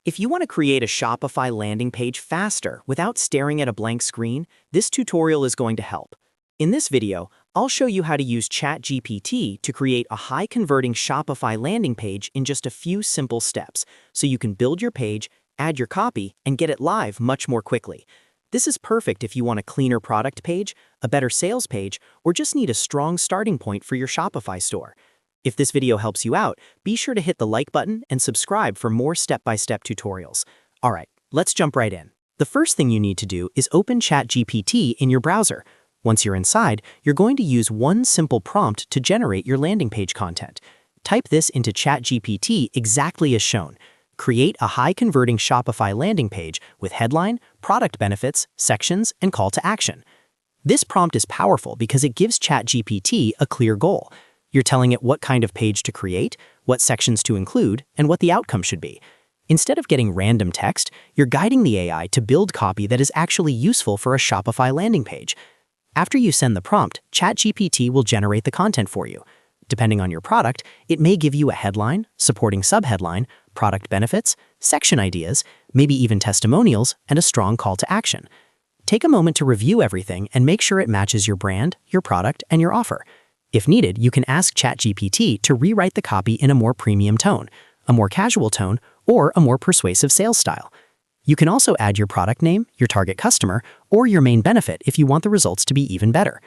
If you want to create a Shopify landing page faster without staring at a blank screen, this tutorial is going to help. In this video, I'll show you how to use ChatGPT to create a high-converting Shopify landing page in just a few simple steps, so you can build your page, add your copy, and get it live much more quickly. This is perfect if you want a cleaner product page, a better sales page, or just need a strong starting point for your Shopify store. If this video helps you out, be sure to hit the like button and subscribe for more step-by-step tutorials. Alright, let's jump right in. The first thing you need to do is open ChatGPT in your browser. Once you're inside, you're going to use one simple prompt to generate your landing page content. Type this into ChatGPT exactly as shown. Create a high-converting Shopify landing page with headline, product benefits, sections, and call to action. This prompt is powerful because it gives ChatGPT a clear goal. You're telling it what kind of page to create, what sections to include, and what the outcome should be. Instead of getting random text, you're guiding the AI to build copy that is actually useful for a Shopify landing page. After you send the prompt, ChatGPT will generate the content for you. Depending on your product, it may give you a headline, supporting subheadline, product benefits, section ideas, maybe even testimonials, and a strong call to action. Take a moment to review everything and make sure it matches your brand, your product, and your offer. If needed, you can ask ChatGPT to rewrite the copy in a more premium tone, a more casual tone, or a more persuasive sales style. You can also add your product name, your target customer, or your main benefit if you want the results to be even better.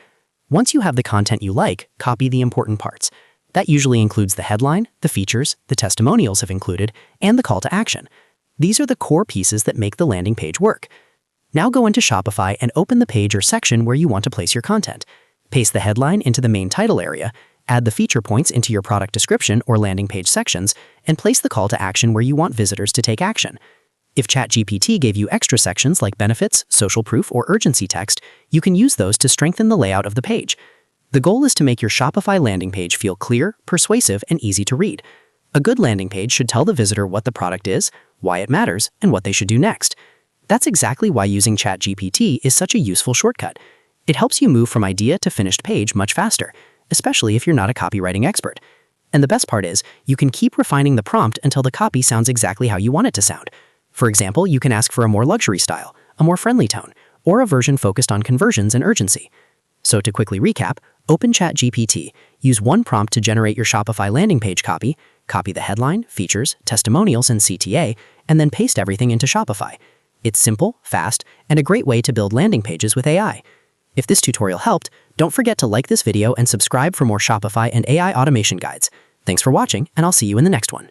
Once you have the content you like, copy the important parts. That usually includes the headline, the features, the testimonials if included, and the call to action. These are the core pieces that make the landing page work. Now go into Shopify and open the page or section where you want to place your content. Paste the headline into the main title area, add the feature points into your product description or landing page sections, and place the call to action where you want visitors to take action. If ChatGPT gave you extra sections like benefits, social proof, or urgency text, you can use those to strengthen the layout of the page. The goal is to make your Shopify landing page feel clear, persuasive, and easy to read. A good landing page should tell the visitor what the product is, why it matters, and what they should do next. That's exactly why using ChatGPT is such a useful shortcut. It helps you move from idea to finished page much faster, especially if you're not a copywriting expert. And the best part is, you can keep refining the prompt until the copy sounds exactly how you want it to sound. For example, you can ask for a more luxury style, a more friendly tone, or a version focused on conversions and urgency. So to quickly recap, open ChatGPT, use one prompt to generate your Shopify landing page copy the headline, features, testimonials, and CTA, and then paste everything into Shopify. It's simple, fast, and a great way to build landing pages with AI. If this tutorial helped, don't forget to like this video and subscribe for more Shopify and AI automation guides. Thanks for watching, and I'll see you in the next one.